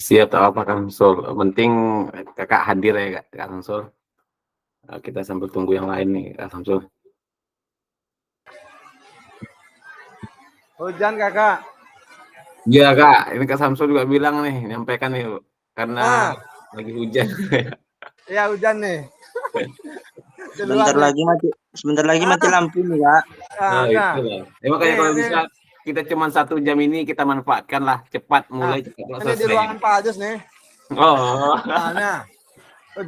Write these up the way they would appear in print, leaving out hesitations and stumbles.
Siap, tak apa Kak Samsul, penting Kakak hadir ya Kak Samsul. Kita sambil tunggu yang lain nih Kak Samsul. Hujan Kakak. Iya Kak, ini Kak Samsul juga bilang nih, nyampaikan nih karena lagi hujan. Iya hujan nih. Sebentar lagi mati lampu nih Kak. Nah, itu lah. Makanya kalau nih. bisa kita cuma 1 jam ini kita manfaatkan lah, cepat mulai, cepat Ini selesai. di ruangan Pak Ajus nih. Oh. Nah,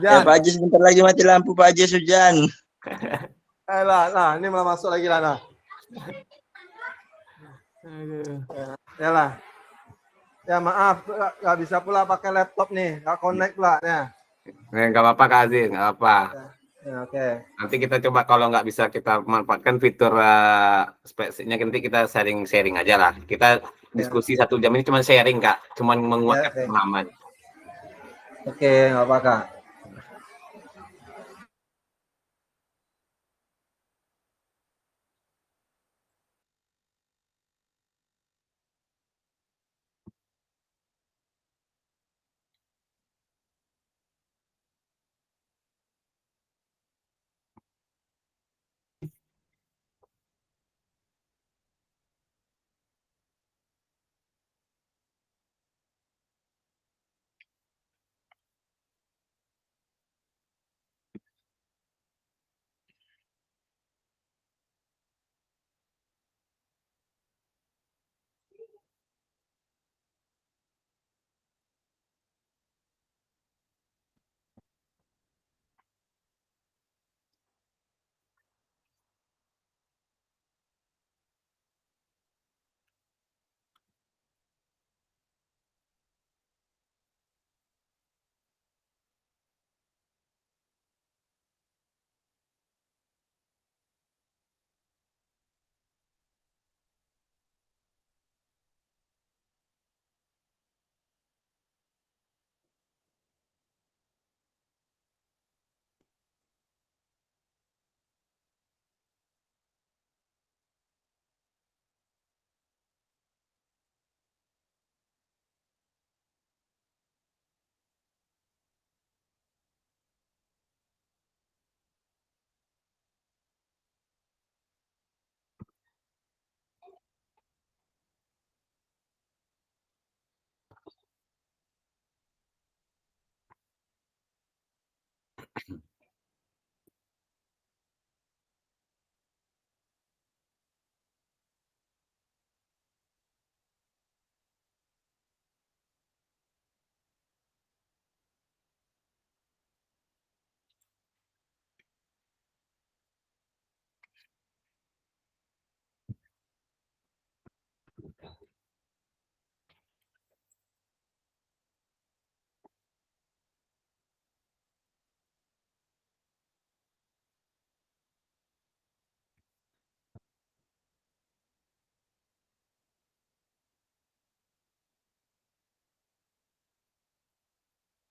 Ya Pak Ajus sebentar lagi mati lampu Pak Ajus hujan. Nah, ini malah masuk lagi lah. Nah. Ya lah. Ya maaf, nggak bisa pula pakai laptop nih, nggak connect pula. Ya. Nggak apa-apa Kak Aziz, nggak apa. Ya, oke. Nanti kita coba kalau nggak bisa kita manfaatkan fitur spesifiknya, nanti kita sharing aja lah. Kita diskusi 1 jam ini cuma sharing Kak, cuma menguatkan pengalaman. Oke, nggak apa Kak.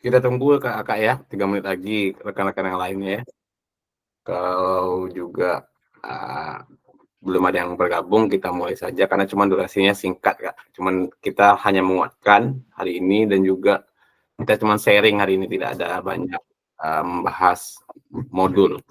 Kita tunggu Kak ya, 3 menit lagi rekan-rekan yang lainnya ya. Kalau juga belum ada yang bergabung, kita mulai saja karena cuma durasinya singkat Kak. Cuman kita hanya menguatkan hari ini dan juga kita cuma sharing hari ini, tidak ada banyak membahas modul.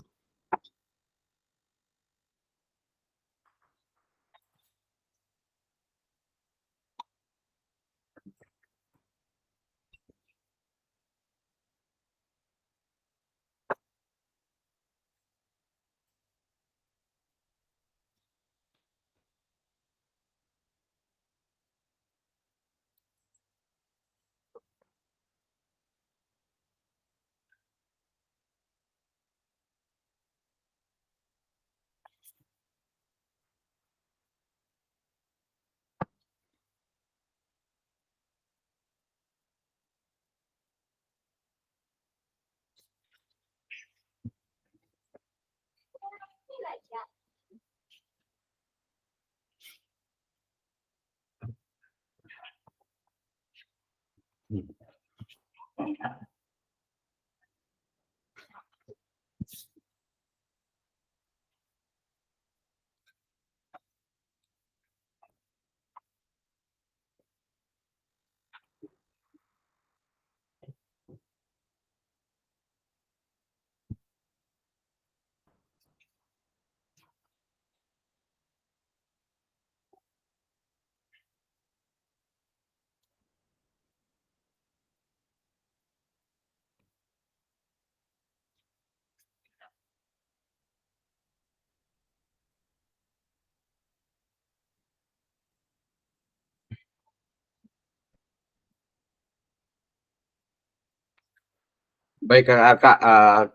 Baik Kakak,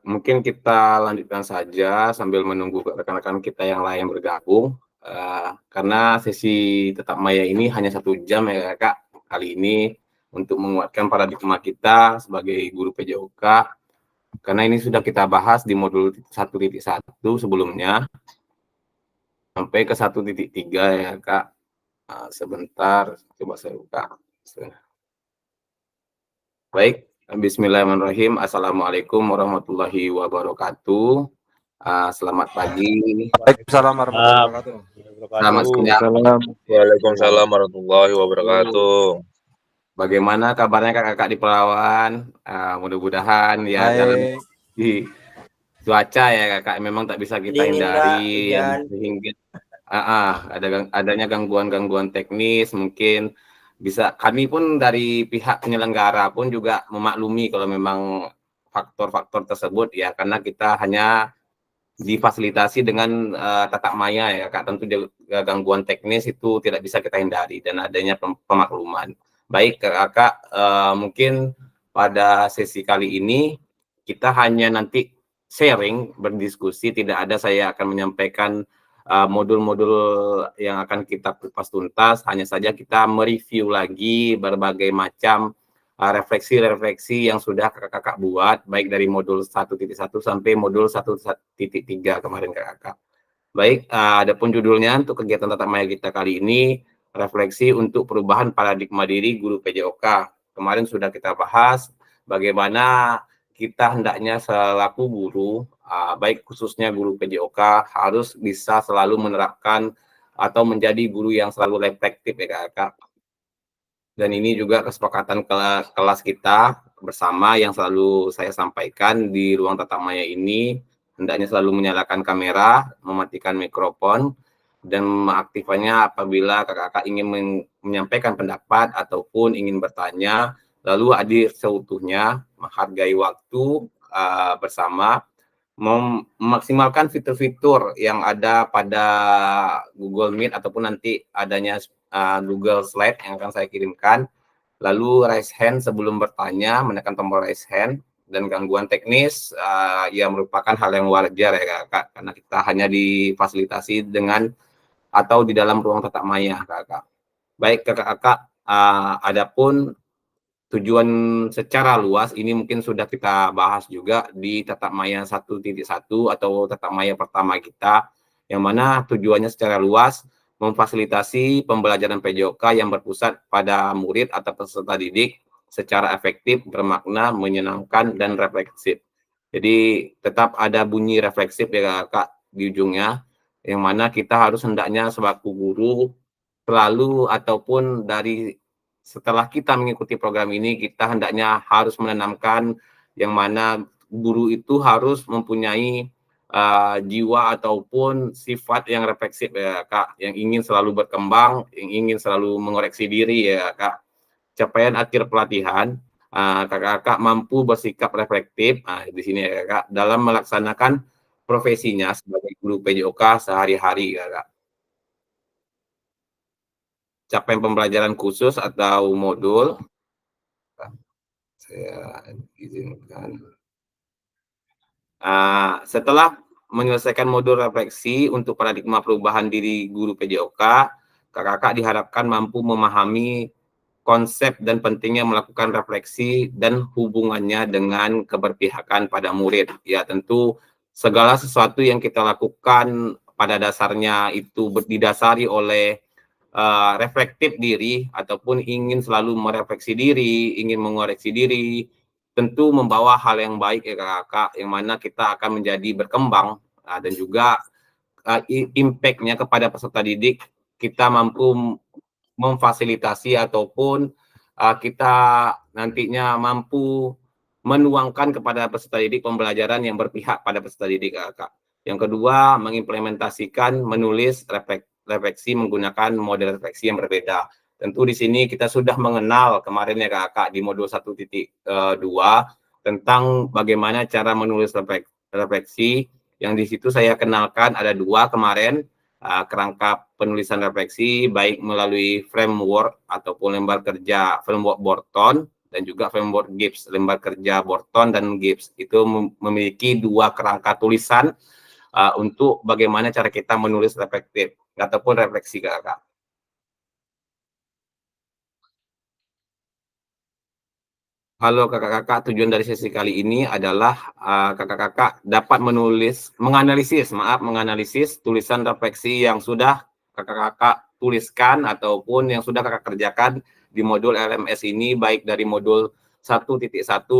mungkin kita lanjutkan saja sambil menunggu rekan-rekan kita yang lain bergabung, karena sesi tetap maya ini hanya 1 jam ya Kakak, kali ini untuk menguatkan paradigma kita sebagai guru PJOK, karena ini sudah kita bahas di modul 1.1 sebelumnya, sampai ke 1.3 ya Kak. Sebentar, coba saya buka. Baik, bismillahirrahmanirrahim. Assalamualaikum warahmatullahi wabarakatuh. Selamat pagi, Waalaikumsalam warahmatullahi wabarakatuh. selamat siang. Waalaikumsalam warahmatullahi wabarakatuh. Bagaimana kabarnya kakak-kakak di Pelawan? Mudah-mudahan ya dalam Baik. di cuaca ya kakak memang tak bisa kita Dingin, Kak, hindari hujan. sehingga adanya gangguan-gangguan teknis mungkin bisa kami pun dari pihak penyelenggara pun juga memaklumi kalau memang faktor-faktor tersebut ya karena kita hanya difasilitasi dengan tatap maya ya Kak, tentu gangguan teknis itu tidak bisa kita hindari dan adanya pemakluman. Baik Kakak, mungkin pada sesi kali ini kita hanya nanti sharing, berdiskusi, tidak ada saya akan menyampaikan modul-modul yang akan kita kupas tuntas, hanya saja kita mereview lagi berbagai macam refleksi-refleksi yang sudah kakak-kakak buat, baik dari modul 1.1 sampai modul 1.3 kemarin kakak. Baik, adapun judulnya untuk kegiatan tatap maya kita kali ini, refleksi untuk perubahan paradigma diri guru PJOK. Kemarin sudah kita bahas bagaimana kita hendaknya selaku guru, baik khususnya guru PJOK, harus bisa selalu menerapkan atau menjadi guru yang selalu reflektif ya kakak. Dan ini juga kesepakatan kelas kita bersama yang selalu saya sampaikan di ruang tatap maya ini, hendaknya selalu menyalakan kamera, mematikan mikrofon, dan mengaktifkannya apabila kakak-kakak ingin menyampaikan pendapat ataupun ingin bertanya, lalu hadir seutuhnya, menghargai waktu bersama, memaksimalkan fitur-fitur yang ada pada Google Meet ataupun nanti adanya Google Slide yang akan saya kirimkan. Lalu raise hand sebelum bertanya, menekan tombol raise hand, dan gangguan teknis ya merupakan hal yang wajar ya kakak, karena kita hanya difasilitasi dengan atau di dalam ruang tatap maya kakak. Baik kakak-kakak, adapun tujuan secara luas ini mungkin sudah kita bahas juga di tatap maya 1.1 atau tatap maya pertama kita, yang mana tujuannya secara luas memfasilitasi pembelajaran PJOK yang berpusat pada murid atau peserta didik secara efektif, bermakna, menyenangkan, dan refleksif. Jadi tetap ada bunyi refleksif ya Kak di ujungnya, yang mana kita harus hendaknya selaku guru selalu ataupun dari setelah kita mengikuti program ini, kita hendaknya harus menanamkan yang mana guru itu harus mempunyai jiwa ataupun sifat yang refleksif ya Kak, yang ingin selalu berkembang, yang ingin selalu mengoreksi diri ya Kak. Capaian akhir pelatihan, kakak-kakak mampu bersikap reflektif, di sini ya Kak, dalam melaksanakan profesinya sebagai guru PJOK sehari-hari ya Kak. Capaian pembelajaran khusus atau modul, saya izinkan. Setelah menyelesaikan modul refleksi untuk paradigma perubahan diri guru PJOK, kakak-kakak diharapkan mampu memahami konsep dan pentingnya melakukan refleksi dan hubungannya dengan keberpihakan pada murid. Ya tentu segala sesuatu yang kita lakukan pada dasarnya itu didasari oleh reflektif diri ataupun ingin selalu merefleksi diri, ingin mengoreksi diri, tentu membawa hal yang baik ya kakak, yang mana kita akan menjadi berkembang dan juga impact-nya kepada peserta didik, kita mampu memfasilitasi ataupun kita nantinya mampu menuangkan kepada peserta didik pembelajaran yang berpihak pada peserta didik kakak. Yang kedua, mengimplementasikan menulis refleksi menggunakan model refleksi yang berbeda. Tentu di sini kita sudah mengenal kemarin ya kakak di modul 1.2 tentang bagaimana cara menulis refleksi, yang di situ saya kenalkan ada 2 kemarin, kerangka penulisan refleksi baik melalui framework ataupun lembar kerja framework Borton dan juga framework Gibbs, lembar kerja Borton dan Gibbs. Itu memiliki dua kerangka tulisan untuk bagaimana cara kita menulis reflektif ataupun refleksi kakak. Halo kakak-kakak, tujuan dari sesi kali ini adalah kakak-kakak dapat menganalisis tulisan refleksi yang sudah kakak-kakak tuliskan ataupun yang sudah kakak kerjakan di modul LMS ini, baik dari modul 1.1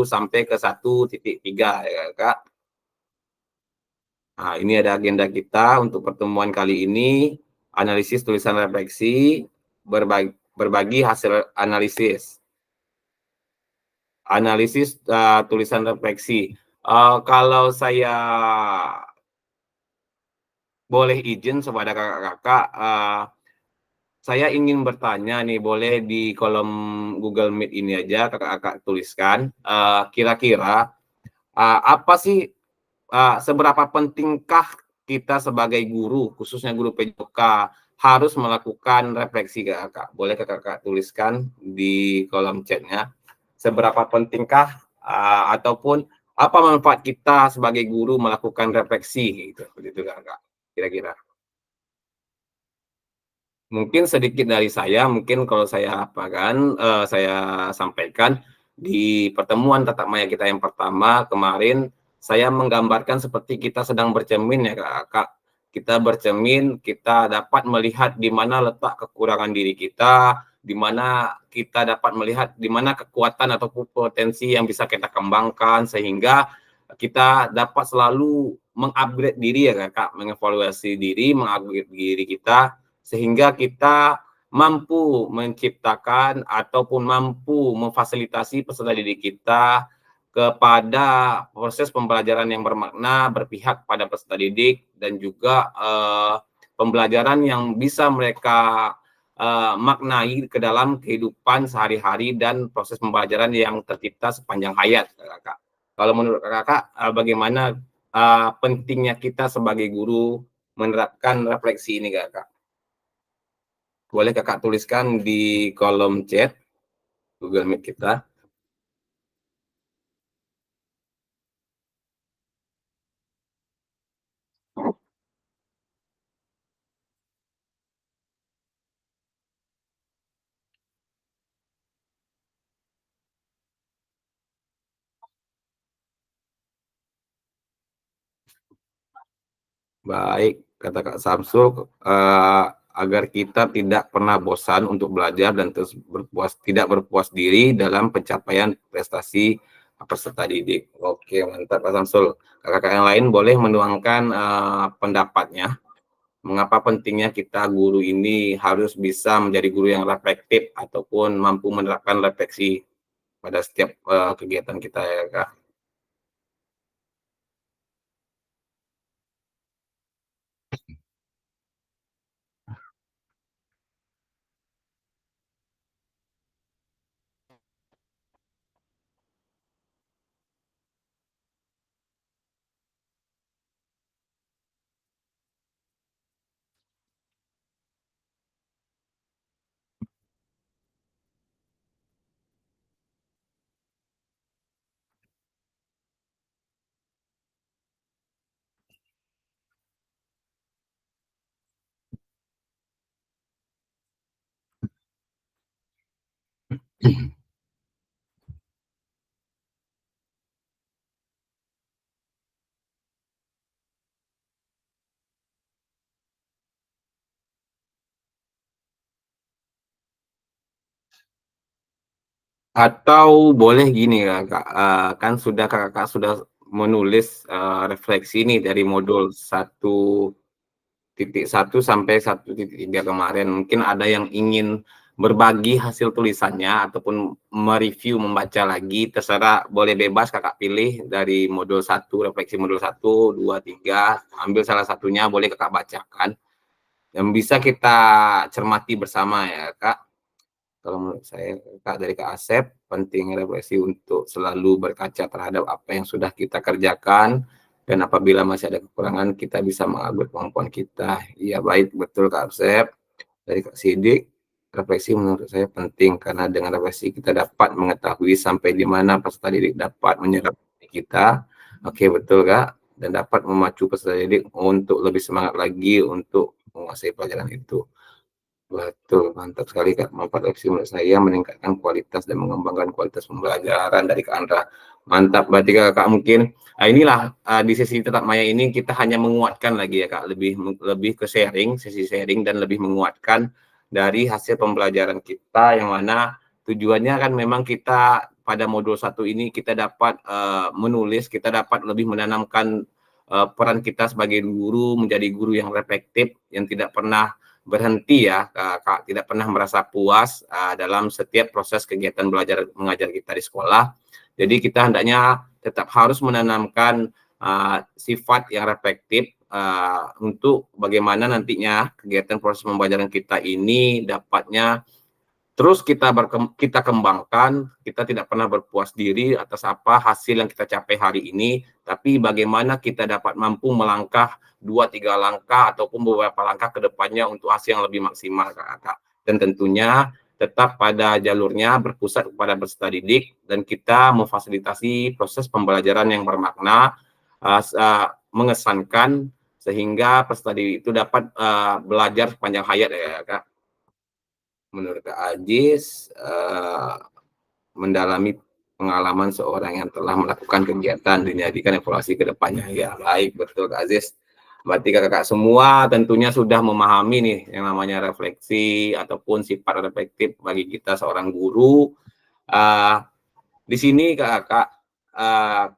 sampai ke 1.3 ya kakak. Nah, ini ada agenda kita untuk pertemuan kali ini, analisis tulisan refleksi, berbagi hasil analisis. Tulisan refleksi. Kalau saya boleh izin kepada kakak-kakak, saya ingin bertanya nih, boleh di kolom Google Meet ini aja kakak-kakak tuliskan, kira-kira apa sih, seberapa pentingkah kita sebagai guru, khususnya guru PJOK, harus melakukan refleksi kakak? Boleh kakak-kakak tuliskan di kolom chatnya. Seberapa pentingkah ataupun apa manfaat kita sebagai guru melakukan refleksi gitu, begitu kakak, kira-kira. Mungkin sedikit dari saya, mungkin kalau saya saya sampaikan di pertemuan tatap maya kita yang pertama kemarin, saya menggambarkan seperti kita sedang bercermin ya kakak. Kita bercermin, kita dapat melihat di mana letak kekurangan diri kita, di mana kita dapat melihat di mana kekuatan ataupun potensi yang bisa kita kembangkan, sehingga kita dapat selalu mengupgrade diri ya kakak, mengevaluasi diri, mengupgrade diri kita, sehingga kita mampu menciptakan ataupun mampu memfasilitasi peserta didik kita kepada proses pembelajaran yang bermakna, berpihak pada peserta didik, dan juga pembelajaran yang bisa mereka maknai ke dalam kehidupan sehari-hari dan proses pembelajaran yang tercipta sepanjang hayat, kakak. Kalau menurut kakak, bagaimana pentingnya kita sebagai guru menerapkan refleksi ini, kakak? Boleh kakak tuliskan di kolom chat Google Meet kita. Baik, kata Kak Samsul, agar kita tidak pernah bosan untuk belajar dan terus tidak berpuas diri dalam pencapaian prestasi peserta didik. Oke, mantap Kak Samsul. Kakak-kakak yang lain boleh menuangkan pendapatnya. Mengapa pentingnya kita guru ini harus bisa menjadi guru yang reflektif ataupun mampu menerapkan refleksi pada setiap kegiatan kita ya Kak. Atau boleh gini Kak, kan kakak sudah menulis refleksi ini dari modul 1.1 sampai 1.3 kemarin. Mungkin ada yang ingin berbagi hasil tulisannya ataupun mereview, membaca lagi, terserah, boleh bebas kakak pilih dari modul 1, refleksi modul 1, 2, 3, ambil salah satunya, boleh kakak bacakan. Yang bisa kita cermati bersama ya Kak. Kalau menurut saya, Kak, dari Kak Asep, penting refleksi untuk selalu berkaca terhadap apa yang sudah kita kerjakan, dan apabila masih ada kekurangan, kita bisa mengupgrade kemampuan kita. Iya, baik, betul Kak Asep. Dari Kak Sidik, refleksi menurut saya penting karena dengan refleksi kita dapat mengetahui sampai di mana peserta didik dapat menyerap kita. Oke, betul Kak, dan dapat memacu peserta didik untuk lebih semangat lagi untuk menguasai pelajaran itu. Betul, mantap sekali Kak. Manfaat refleksi menurut saya meningkatkan kualitas dan mengembangkan kualitas pembelajaran dari Kak Andra. Mantap, berarti Kak mungkin inilah di sesi tetap maya ini kita hanya menguatkan lagi ya Kak, lebih ke sharing, sesi sharing dan lebih menguatkan dari hasil pembelajaran kita yang mana tujuannya kan memang kita pada modul 1 ini kita dapat menulis, kita dapat lebih menanamkan peran kita sebagai guru menjadi guru yang reflektif, yang tidak pernah berhenti ya Kak, tidak pernah merasa puas dalam setiap proses kegiatan belajar mengajar kita di sekolah. Jadi kita hendaknya tetap harus menanamkan sifat yang reflektif untuk bagaimana nantinya kegiatan proses pembelajaran kita ini dapatnya terus kita kembangkan. Kita tidak pernah berpuas diri atas apa hasil yang kita capai hari ini, tapi bagaimana kita dapat mampu melangkah 2-3 langkah ataupun beberapa langkah ke depannya untuk hasil yang lebih maksimal Kak. Dan tentunya tetap pada jalurnya berpusat kepada peserta didik dan kita memfasilitasi proses pembelajaran yang bermakna, mengesankan sehingga peserta didik itu dapat belajar sepanjang hayat ya Kak. Menurut Kak Ajis, mendalami pengalaman seorang yang telah melakukan kegiatan dijadikan evaluasi ke depannya. Ya, baik, betul Kak Aziz. Berarti kakak semua tentunya sudah memahami nih yang namanya refleksi ataupun sifat reflektif bagi kita seorang guru. Di sini kakak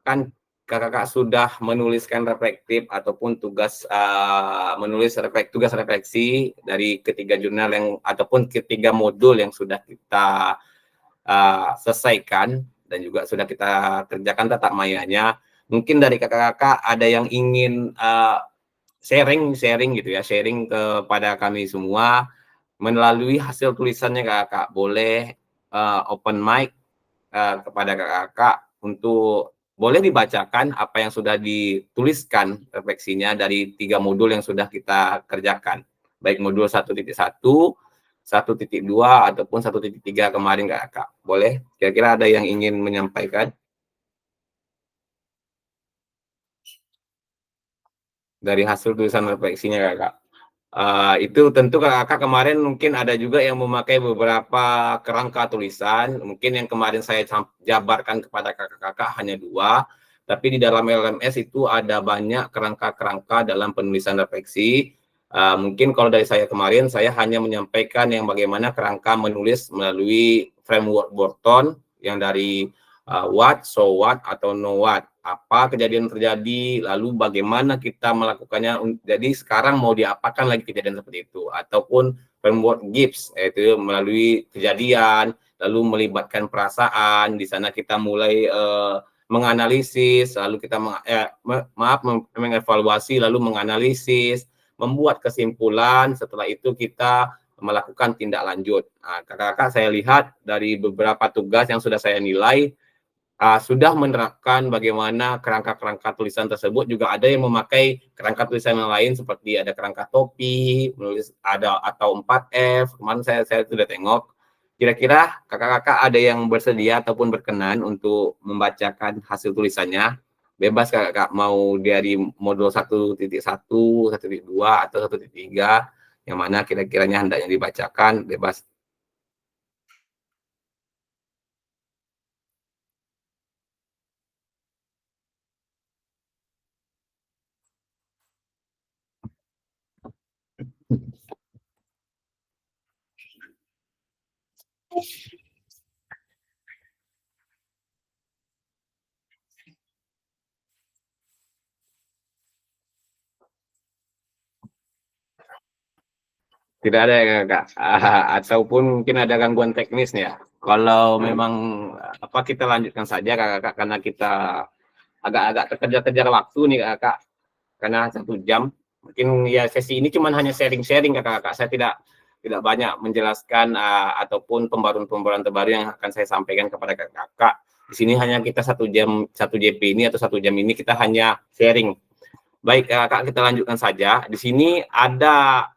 kan kakak sudah menuliskan reflektif ataupun tugas menulis tugas refleksi dari ketiga jurnal yang ataupun ketiga modul yang sudah kita selesaikan dan juga sudah kita kerjakan tatap mayanya. Mungkin dari kakak-kakak ada yang ingin sharing gitu ya, sharing kepada kami semua melalui hasil tulisannya kakak. Boleh open mic kepada kakak untuk boleh dibacakan apa yang sudah dituliskan refleksinya dari 3 modul yang sudah kita kerjakan. Baik modul 1.1, 1.2 ataupun 1.3 kemarin kakak. Boleh? Kira-kira ada yang ingin menyampaikan? Dari hasil tulisan refleksinya kakak. Itu tentu kakak kemarin mungkin ada juga yang memakai beberapa kerangka tulisan. Mungkin yang kemarin saya jabarkan kepada kakak-kakak hanya 2, tapi di dalam LMS itu ada banyak kerangka-kerangka dalam penulisan refleksi. Mungkin kalau dari saya kemarin, saya hanya menyampaikan yang bagaimana kerangka menulis melalui framework Borton yang dari what, so what, atau know what. Apa kejadian terjadi, lalu bagaimana kita melakukannya. Jadi sekarang mau diapakan lagi kejadian seperti itu. Ataupun framework Gibbs, yaitu melalui kejadian, lalu melibatkan perasaan. Di sana kita mulai menganalisis, lalu kita mengevaluasi, lalu menganalisis, membuat kesimpulan. Setelah itu kita melakukan tindak lanjut. Kakak-kakak saya lihat dari beberapa tugas yang sudah saya nilai, sudah menerapkan bagaimana kerangka-kerangka tulisan tersebut. Juga ada yang memakai kerangka tulisan yang lain seperti ada kerangka topi, menulis ada atau 4F. Kemarin saya sudah tengok. Kira-kira kakak-kakak ada yang bersedia ataupun berkenan untuk membacakan hasil tulisannya? Bebas kakak mau dari modul 1.1, 1.2 atau 1.3 yang mana kira-kiranya hendaknya dibacakan, bebas. Tidak ada ya Kak, ataupun mungkin ada gangguan teknis nih ya. Kalau memang kita lanjutkan saja Kakak karena kita agak-agak terkejar-kejar waktu nih Kakak, karena 1 jam. Mungkin ya sesi ini cuma hanya sharing-sharing Kakak. Saya tidak banyak menjelaskan ataupun pembaruan-pembaruan terbaru yang akan saya sampaikan kepada Kakak. Di sini hanya kita 1 jam, 1 JP ini atau 1 jam ini kita hanya sharing. Baik Kakak, kita lanjutkan saja. Di sini ada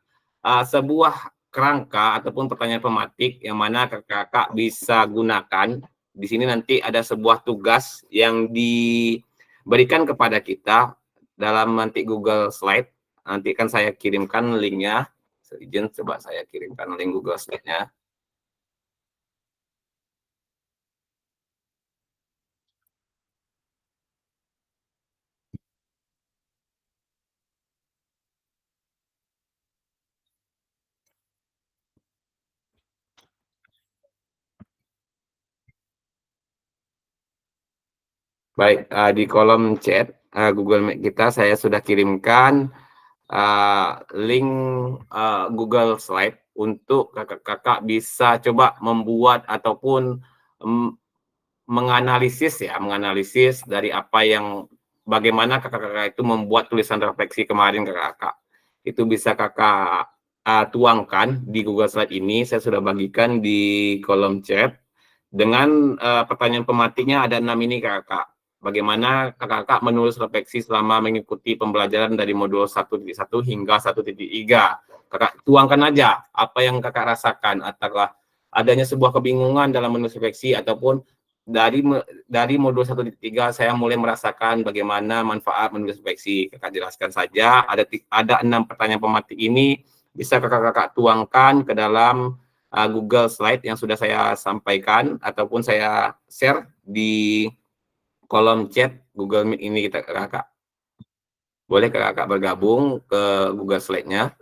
sebuah kerangka ataupun pertanyaan pematik yang mana kakak bisa gunakan. Di sini nanti ada sebuah tugas yang diberikan kepada kita dalam nanti Google Slide. Nanti kan saya kirimkan linknya. Izin coba saya kirimkan link Google Slide-nya. Baik, di kolom chat Google Meet kita saya sudah kirimkan link Google Slide untuk kakak-kakak bisa coba membuat ataupun menganalisis dari apa yang bagaimana kakak-kakak itu membuat tulisan refleksi kemarin kakak-kakak. Itu bisa kakak tuangkan di Google Slide ini. Saya sudah bagikan di kolom chat dengan pertanyaan pematiknya ada 6 ini kakak. Bagaimana kakak-kakak menulis refleksi selama mengikuti pembelajaran dari modul 1.1 hingga 1.3. Kakak tuangkan aja apa yang kakak rasakan, ataukah adanya sebuah kebingungan dalam menulis refleksi, ataupun dari modul 1.3 saya mulai merasakan bagaimana manfaat menulis refleksi. Kakak jelaskan saja, ada 6 pertanyaan pematik ini bisa kakak-kakak tuangkan ke dalam Google Slide yang sudah saya sampaikan ataupun saya share di kolom chat Google Meet ini kakak. Boleh kakak bergabung ke Google Slide-nya.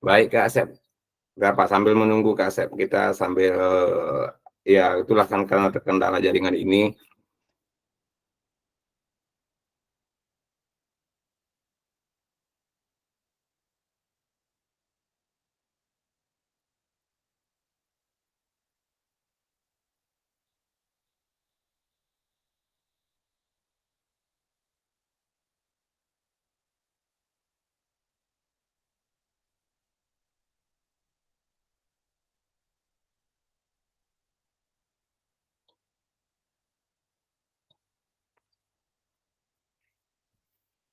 Baik Kak Asep. Berapa sambil menunggu Kak Asep, kita sambil ya itulah kan karena terkendala jaringan ini.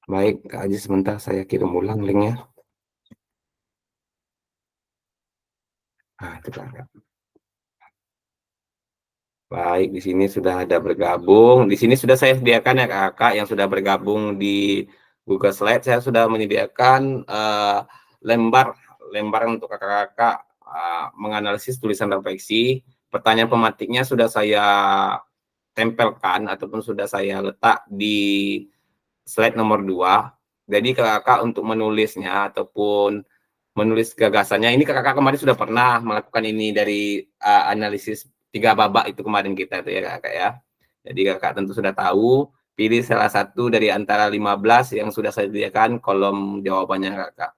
Baik Kak Aji, sebentar saya kirim ulang linknya. Itu Kak. Baik, di sini sudah ada bergabung. Di sini sudah saya sediakan ya kakak yang sudah bergabung di Google Slide. Saya sudah menyediakan lembar untuk kakak-kakak menganalisis tulisan refleksi. Pertanyaan pematiknya sudah saya tempelkan ataupun sudah saya letak di slide nomor 2. Jadi kakak untuk menulisnya ataupun menulis gagasannya, ini kakak kemarin sudah pernah melakukan ini dari analisis 3 babak itu kemarin kita itu ya kakak ya. Jadi kakak tentu sudah tahu, pilih salah satu dari antara 15 yang sudah saya sediakan kolom jawabannya kakak.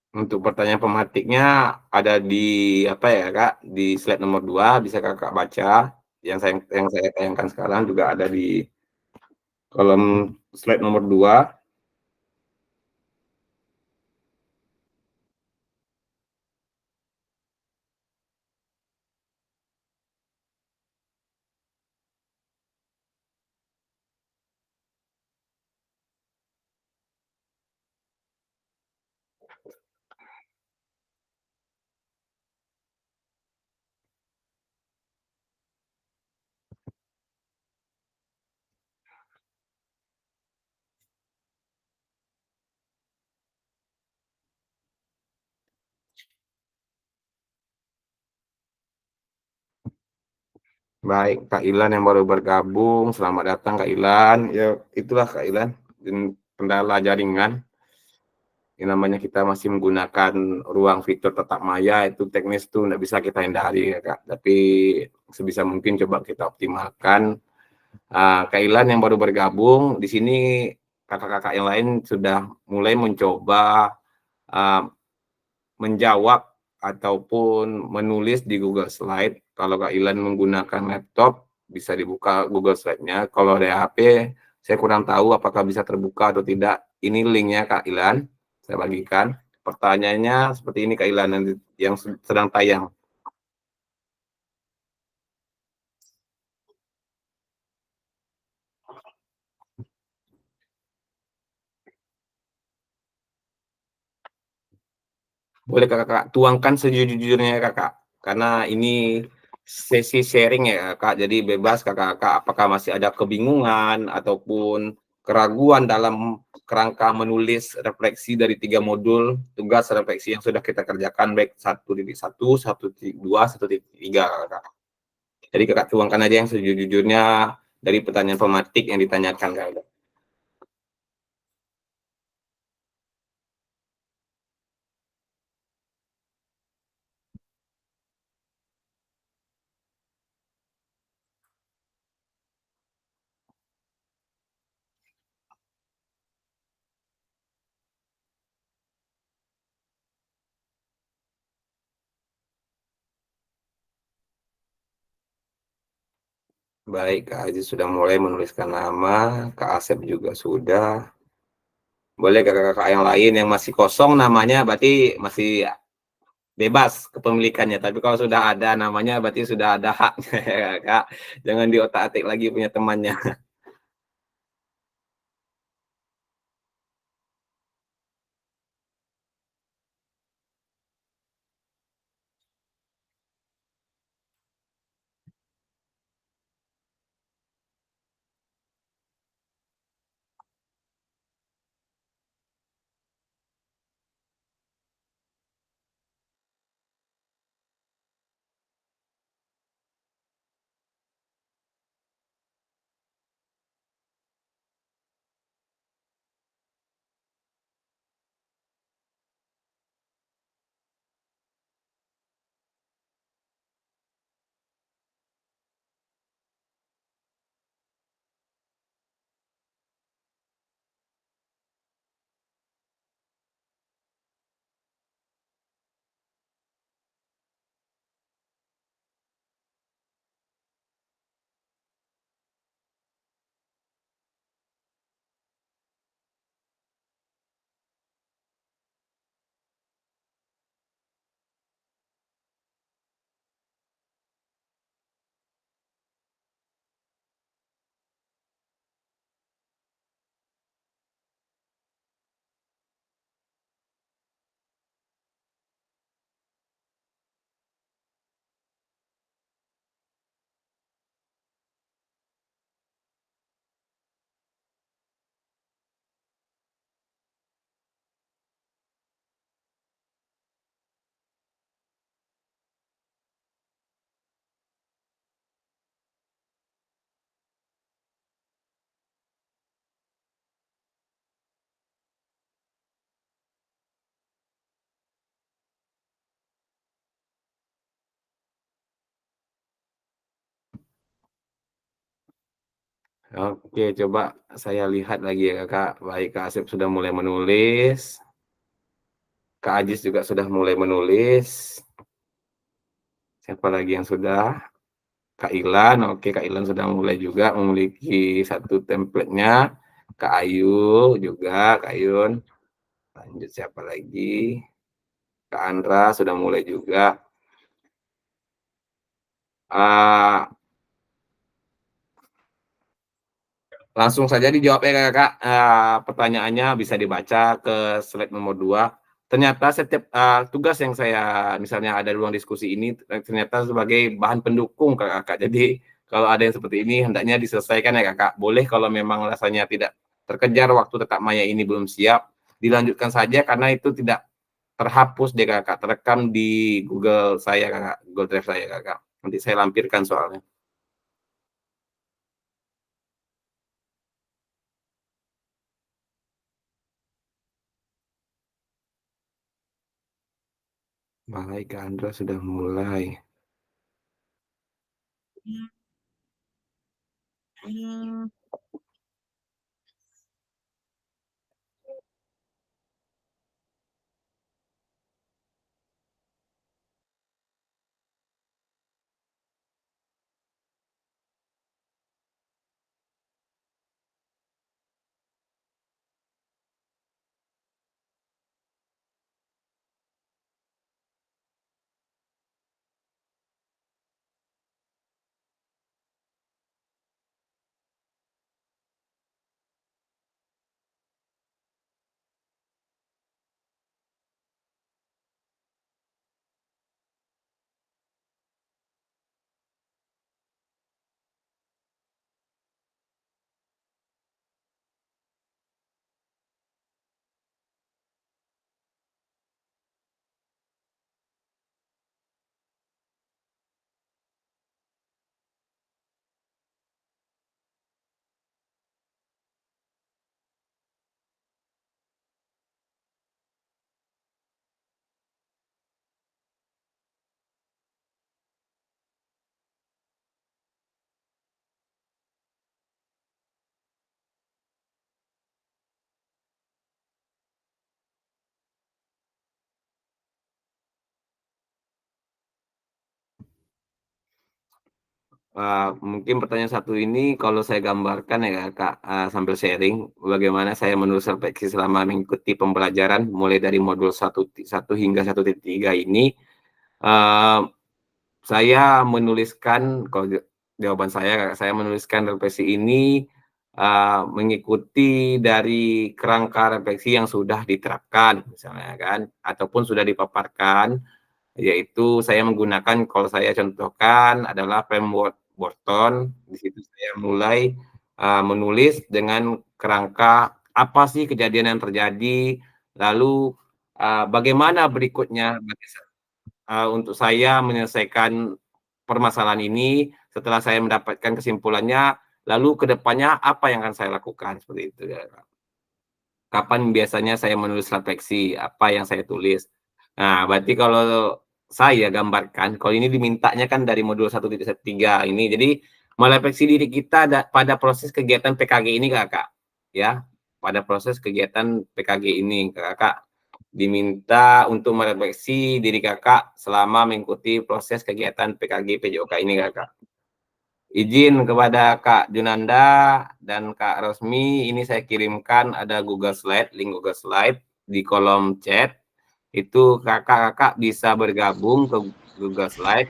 Untuk pertanyaan pematiknya ada di apa ya kak, di slide nomor 2 bisa kakak baca. Yang saya tayangkan sekarang juga ada di kolom slide nomor 2. Baik, Kak Ilan yang baru bergabung, selamat datang Kak Ilan. Ya, itulah Kak Ilan, kendala jaringan. yang namanya kita masih menggunakan ruang fitur tetap maya itu teknis tuh nggak bisa kita hindari ya Kak. Tapi sebisa mungkin coba kita optimalkan. Kak Ilan yang baru bergabung di sini kakak-kakak yang lain sudah mulai mencoba menjawab ataupun menulis di Google Slide. Kalau Kak Ilan menggunakan laptop bisa dibuka Google Slide-nya. Kalau ada HP saya kurang tahu apakah bisa terbuka atau tidak. Ini linknya Kak Ilan. Saya bagikan. Pertanyaannya seperti ini Kak Ilan yang sedang tayang. Boleh Kakak tuangkan sejujur-jujurnya Kakak. Karena ini sesi sharing ya Kak. Jadi bebas Kakak-kakak apakah masih ada kebingungan ataupun keraguan dalam kerangka menulis refleksi dari 3 modul tugas refleksi yang sudah kita kerjakan baik 1.1, 1.2, 1.3 Kakak. Jadi Kakak tuangkan aja yang sejujurnya dari pertanyaan pematik yang ditanyakan Kakak. Baik, Kak Aziz sudah mulai menuliskan nama, Kak Asep juga sudah. Boleh kakak-kakak yang lain yang masih kosong namanya berarti masih bebas kepemilikannya. Tapi kalau sudah ada namanya berarti sudah ada haknya ya Kak. Jangan diotak-atik lagi punya temannya. Oke, coba saya lihat lagi ya Kak. Baik, Kak Asep sudah mulai menulis. Kak Ajis juga sudah mulai menulis. Siapa lagi yang sudah? Kak Ilan, oke Kak Ilan sudah mulai juga memiliki satu template-nya. Kak Ayu juga, Kak Ayun. Lanjut siapa lagi? Kak Andra sudah mulai juga. Uh, Langsung saja dijawab ya Kak. Pertanyaannya bisa dibaca ke slide nomor 2. Ternyata setiap tugas yang saya misalnya ada ruang diskusi ini ternyata sebagai bahan pendukung Kakak. Jadi kalau ada yang seperti ini hendaknya diselesaikan ya Kakak. Boleh kalau memang rasanya tidak terkejar waktu tetap maya ini belum siap, dilanjutkan saja karena itu tidak terhapus deh Kakak, terekam di Google saya Kakak, Google Drive saya Kakak. Nanti saya lampirkan soalnya. Baik, Kak Andra sudah mulai. Mungkin pertanyaan satu ini kalau saya gambarkan ya Kak, sambil sharing bagaimana saya menulis refleksi selama mengikuti pembelajaran mulai dari modul 1 hingga 1.3 ini, eee, saya menuliskan kalau jawaban saya menuliskan refleksi ini, mengikuti dari kerangka refleksi yang sudah diterapkan misalnya kan, ataupun sudah dipaparkan. Yaitu saya menggunakan kalau saya contohkan adalah framework Borton, di situ saya mulai, menulis dengan kerangka apa sih kejadian yang terjadi, lalu, bagaimana berikutnya untuk saya menyelesaikan permasalahan ini, setelah saya mendapatkan kesimpulannya, lalu ke depannya apa yang akan saya lakukan, seperti itu ya, Kak. Kapan biasanya saya menulis refleksi, apa yang saya tulis. Nah, berarti kalau saya gambarkan, kalau ini dimintanya kan dari modul 1.3 ini, jadi merefleksi diri kita pada proses kegiatan PKG ini Kakak, ya. Pada proses kegiatan PKG ini, Kakak diminta untuk merefleksi diri Kakak selama mengikuti proses kegiatan PKG PJOK ini Kakak. Izin kepada Kak Junanda dan Kak Rosmi, ini saya kirimkan ada Google Slide, link Google Slide di kolom chat. Itu kakak-kakak bisa bergabung ke Google Slide.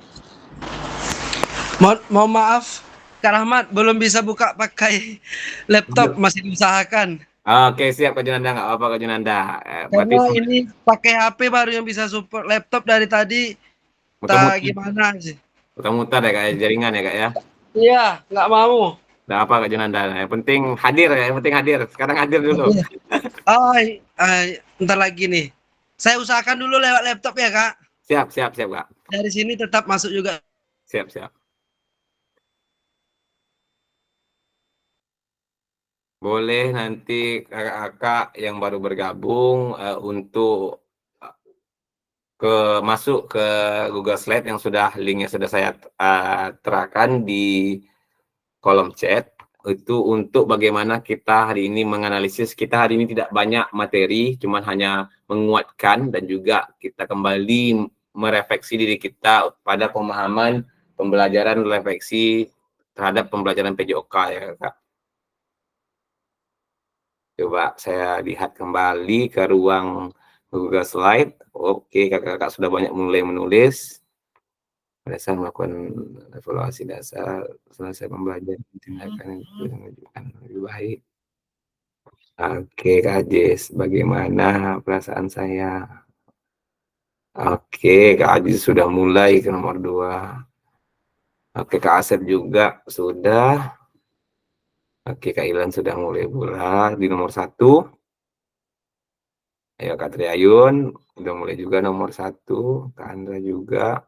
Mohon maaf, Kak Rahmat belum bisa buka pakai laptop, masih diusahakan. Oke, siap Kak Junanda, nggak apa-apa Kak Junanda. Berarti Karena ini pakai HP baru yang bisa support laptop dari tadi, tak muter-muter, gimana sih. muter-muter ya Kak, ya, jaringan ya Kak ya. Iya, nggak mau. Nggak apa Kak Junanda, yang penting hadir ya, yang penting hadir. Sekarang hadir dulu. Oh, ntar lagi nih. Saya usahakan dulu lewat laptop ya, Kak. Siap, siap, siap Kak. Dari sini tetap masuk juga. Siap, siap. Boleh nanti kakak-kakak yang baru bergabung untuk masuk ke Google Slide yang sudah linknya sudah saya terakan di kolom chat itu untuk bagaimana kita hari ini menganalisis. Kita hari ini tidak banyak materi, cuman hanya menguatkan dan juga kita kembali merefleksi diri kita pada pemahaman pembelajaran refleksi terhadap pembelajaran PJOK ya Kak. Coba saya lihat kembali ke ruang Google Slide. Oke, kakak-kakak sudah banyak mulai menulis. Pada saat melakukan evaluasi dasar, selesai pembelajaran, tindakan itu yang menunjukkan lebih baik. Oke, Kak Ajis, bagaimana perasaan saya? Oke, Kak Ajis sudah mulai ke nomor 2. Oke, Kak Asep juga sudah. Oke, Kak Ilan sudah mulai pula di nomor 1. Ayo Kak Triayun, udah mulai juga nomor 1. Kak Andra juga.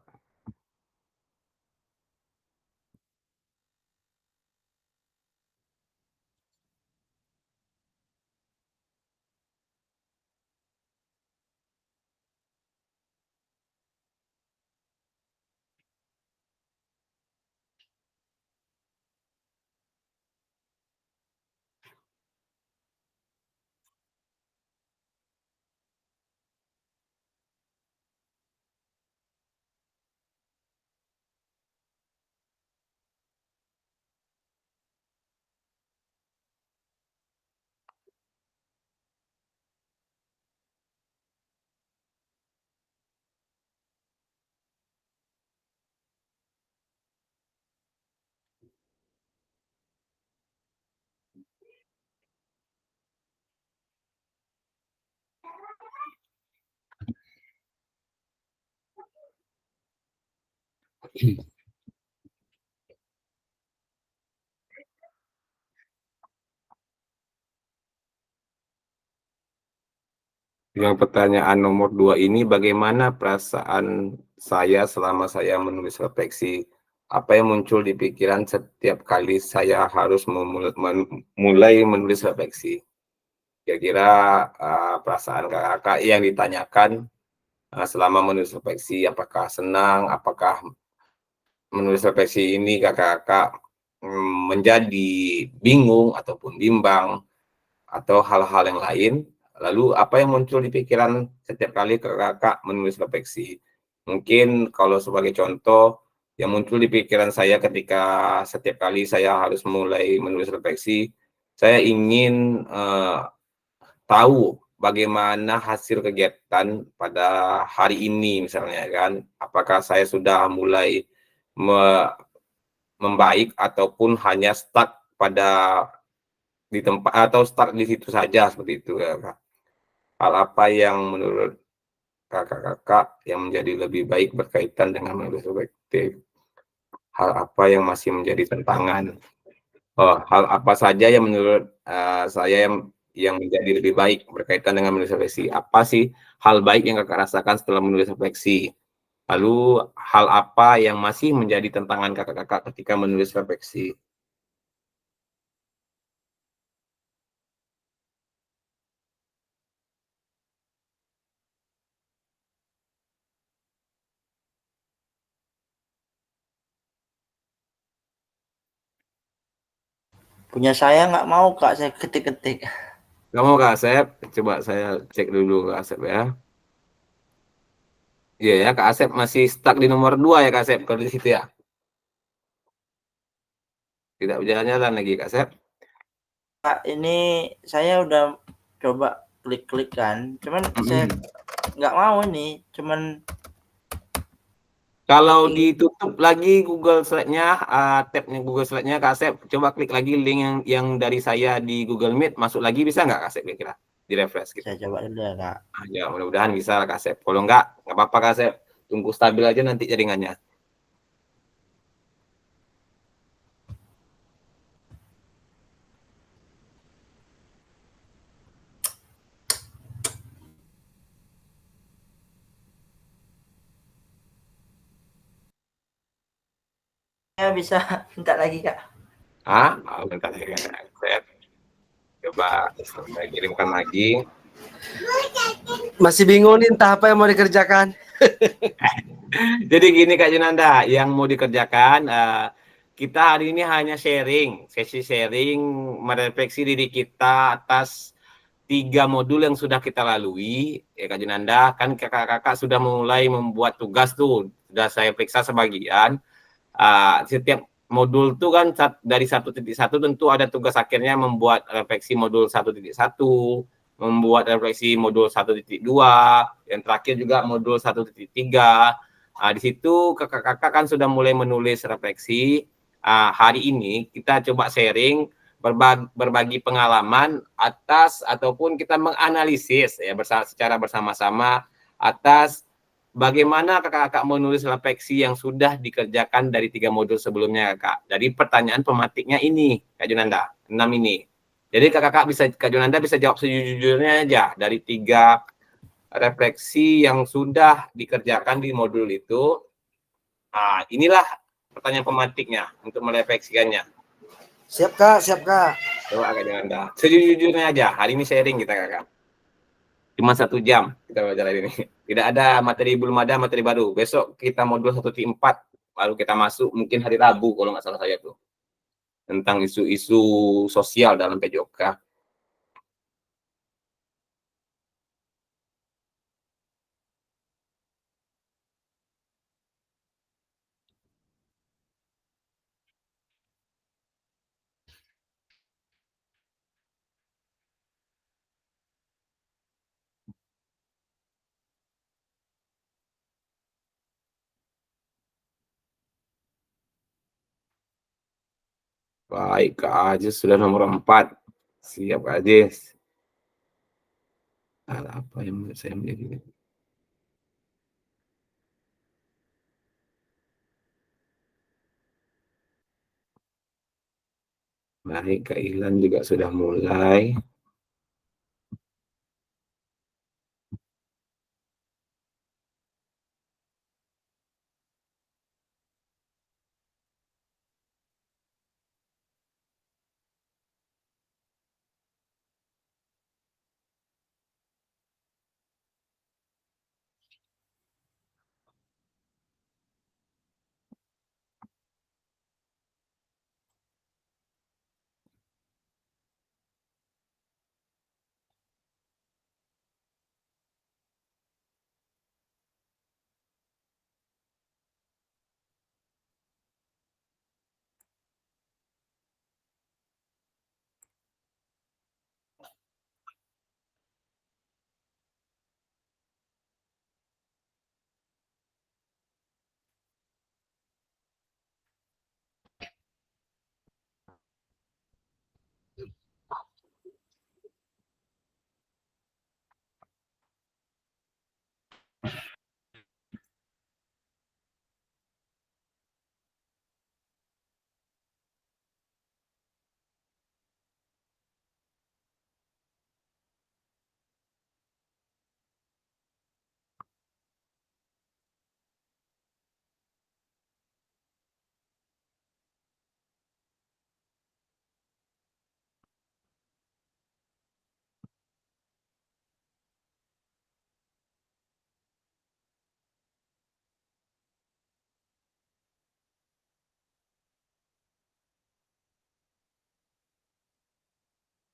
Yang pertanyaan nomor 2 ini, bagaimana perasaan saya selama saya menulis refleksi? Apa yang muncul di pikiran setiap kali saya harus mulai menulis refleksi? Kira-kira perasaan Kakak yang ditanyakan selama menulis refleksi, apakah senang, apakah menulis refleksi ini Kakak menjadi bingung ataupun bimbang, atau hal-hal yang lain? Lalu apa yang muncul di pikiran setiap kali Kakak menulis refleksi? Mungkin kalau sebagai contoh, yang muncul di pikiran saya ketika setiap kali saya harus mulai menulis refleksi, saya ingin tahu bagaimana hasil kegiatan pada hari ini misalnya kan. Apakah saya sudah mulai membaik ataupun hanya stuck pada di tempat atau stuck di situ saja seperti itu ya, Kak. Hal apa yang menurut Kakak-kakak yang menjadi lebih baik berkaitan dengan menulis reflektif? Hal apa yang masih menjadi tantangan? Oh, hal apa saja yang menurut saya yang menjadi lebih baik berkaitan dengan menulis refleksi? Apa sih hal baik yang Kakak rasakan setelah menulis refleksi? Lalu hal apa yang masih menjadi tantangan Kakak-kakak ketika menulis refleksi? Punya saya nggak mau Kak, saya ketik-ketik. Nggak mau Kak Asep? Coba saya cek dulu Kak Asep ya. Iya ya, Kak Asep masih stuck di nomor 2 ya Kak Asep, kalau di situ ya? Tidak berjalan-jalan lagi Kak Asep? Kak, ini saya udah coba klik-klik kan, cuman saya nggak mau ini, cuman Kalau ditutup lagi Google Slide-nya, tab-nya Google Slide-nya Kak Asep, coba klik lagi link yang dari saya di Google Meet, masuk lagi bisa nggak Kak Asep kira-kira? Di-refresh gitu. saya coba dulu ya Kak. Ya mudah-mudahan bisa Kak Asep. Kalau nggak apa-apa Kak Asep. Tunggu stabil aja nanti jaringannya. Saya bisa minta lagi Kak. Bentar ya Kak Asep. Coba saya kirimkan lagi. Masih bingung nih entah apa yang mau dikerjakan. Jadi gini Kak Junanda, yang mau dikerjakan, kita hari ini hanya sharing, sesi sharing, merefleksi diri kita atas 3 modul yang sudah kita lalui, ya Kak Junanda. Kan kakak-kakak sudah mulai membuat tugas tuh, sudah saya periksa sebagian. Setiap modul tuh kan dari 1.1 tentu ada tugas akhirnya membuat refleksi modul 1.1, membuat refleksi modul 1.2, yang terakhir juga modul 1.3. Di situ kakak-kakak kan sudah mulai menulis refleksi. Hari ini kita coba sharing, berbagi pengalaman atas ataupun kita menganalisis ya secara bersama-sama atas bagaimana kakak-kakak menulis refleksi yang sudah dikerjakan dari 3 modul sebelumnya Kak. Jadi pertanyaan pematiknya ini Kak Junanda, 6 ini. Jadi Kak Junanda bisa jawab sejujurnya aja dari 3 refleksi yang sudah dikerjakan di modul itu. Inilah pertanyaan pematiknya untuk merefleksikannya. Siap Kak, siap Kak. Coba Kak Junanda. Sejujurnya aja, hari ini sharing kita Kakak. Cuma 1 jam kita belajar hari ini. Tidak ada materi, belum ada materi baru. Besok kita modul 1.4, baru kita masuk mungkin hari Rabu kalau nggak salah saya tuh. Tentang isu-isu sosial dalam PJOK. Baik, Kak Ajis sudah nomor 4. Siap, Kak Ajis. Hal apa yang menurut saya menjadi Baik, Kak Ilan juga sudah mulai.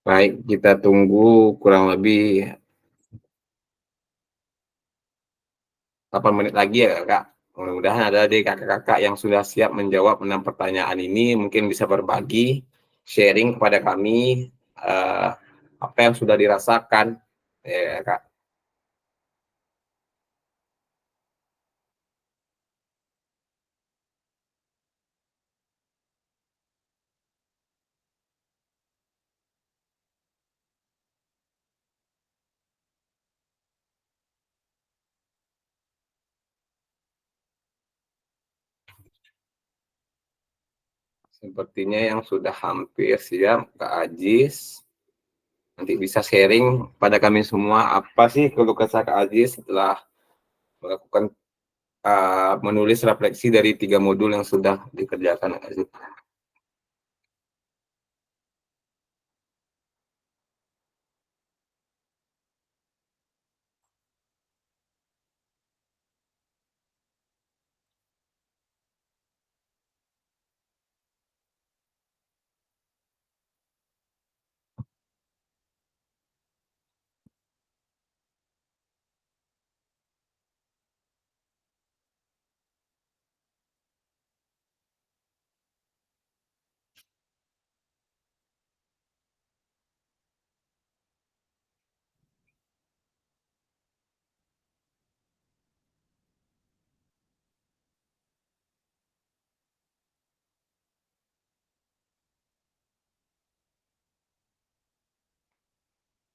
Baik, kita tunggu kurang lebih 8 menit lagi ya, Kak. Mudah-mudahan ada dari kakak-kakak yang sudah siap menjawab 6 pertanyaan ini, mungkin bisa berbagi, sharing kepada kami, apa yang sudah dirasakan, ya, Kak. Sepertinya yang sudah hampir siap, Kak Ajis. Nanti bisa sharing pada kami semua, apa sih keluh kesah Kak Ajis setelah melakukan menulis refleksi dari 3 modul yang sudah dikerjakan, Kak Ajis.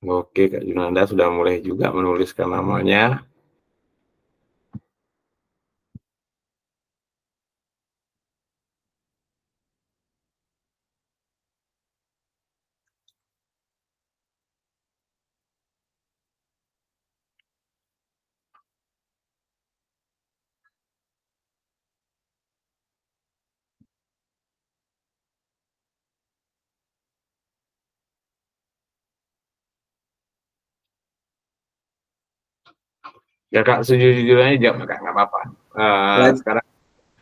Oke, Kak Junanda sudah mulai juga menuliskan namanya. Ya Kak, sejujurnya jawab Kak, nggak apa-apa. Sekarang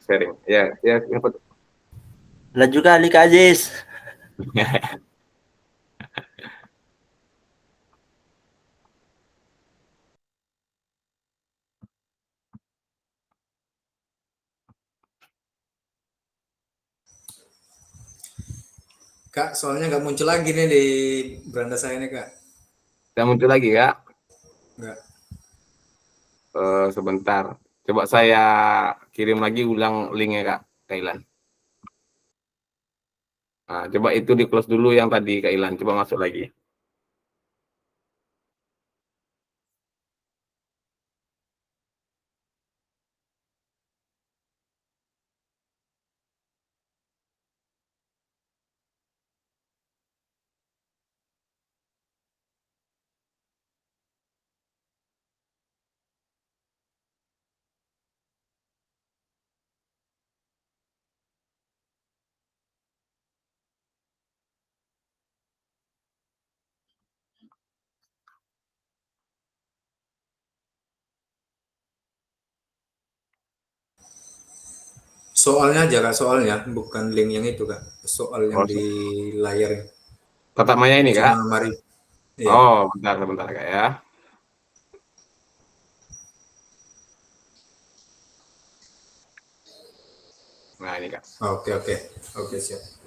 sharing. Ya, ya, apa tuh? Lah juga Ali Kajis. Kak, soalnya nggak muncul lagi nih di beranda saya nih, Kak. Saya muncul lagi Kak. Nggak. Sebentar. Coba saya kirim lagi ulang linknya Kak, Thailand. Nah, coba itu di close dulu yang tadi Kak Ilan. Coba masuk lagi. Soalnya aja Kak, soalnya bukan link yang itu Kak. Soal yang Oh, di layar Tatap Maya ini, Kak? sama mari. Iya. Oh, bentar, bentar, Kak ya. Nah, ini, Kak. Oke, oke. Oke, siap.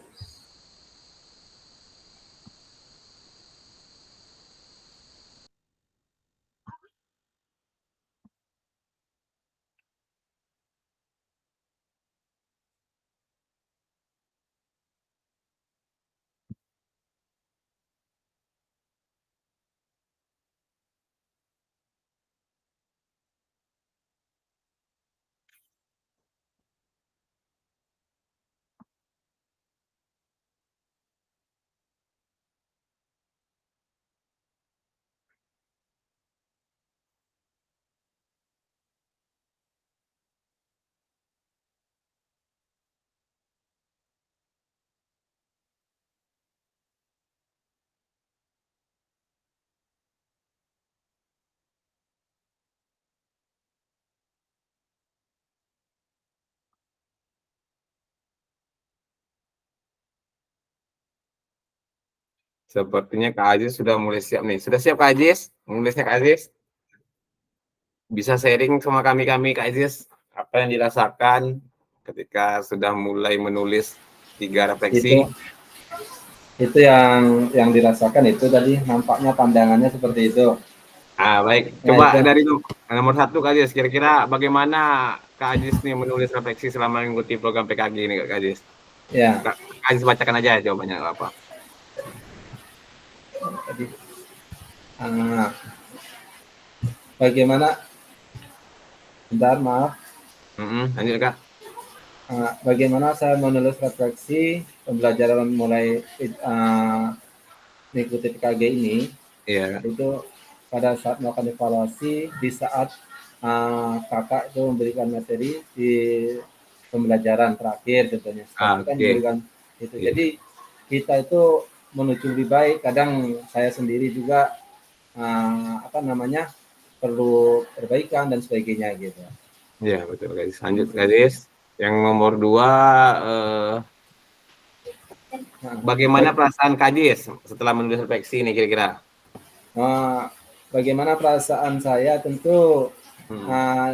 Sepertinya Kak Aziz sudah mulai siap nih. Sudah siap Kak Aziz? Menulisnya Kak Aziz? Bisa sharing sama kami Kak Aziz, apa yang dirasakan ketika sudah mulai menulis 3 refleksi? Itu yang dirasakan itu tadi nampaknya pandangannya seperti itu. Baik. Nah, Coba itu. dari nomor 1 Kak Aziz, kira-kira bagaimana Kak Aziz nih menulis refleksi selama mengikuti program PKG ini Kak Aziz? Ya. Kak Aziz bacakan aja jawabannya, nggak apa. Tadi, bagaimana? Bentar, maaf. Lanjut Kak. Bagaimana saya menulis refleksi pembelajaran mulai mengikuti PKG ini? Iya. Itu pada saat melakukan evaluasi di saat kakak itu memberikan materi di pembelajaran terakhir contohnya. Kan memberikan itu. Iya. Jadi kita itu menuju lebih baik. Kadang saya sendiri juga perlu perbaikan dan sebagainya gitu. Iya betul guys. Lanjut guys. Yang nomor 2, bagaimana perasaan Kak Aziz setelah menulis refleksi ini kira-kira? Bagaimana perasaan saya tentu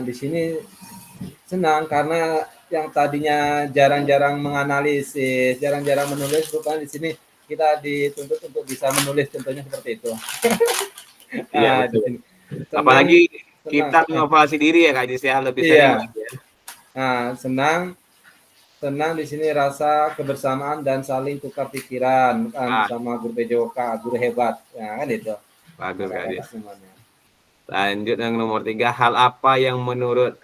di sini senang karena yang tadinya jarang-jarang menganalisis, jarang-jarang menulis, bukan di sini kita dituntut untuk bisa menulis, contohnya seperti itu. Iya betul. Apalagi kita mengevaluasi diri ya Kak Aziz ya, lebih sering lagi ya. Senang di sini rasa kebersamaan dan saling tukar pikiran bersama guru PJOK, guru hebat, ya kan itu. Bagus Kak Aziz. Lanjut yang nomor 3, hal apa yang menurut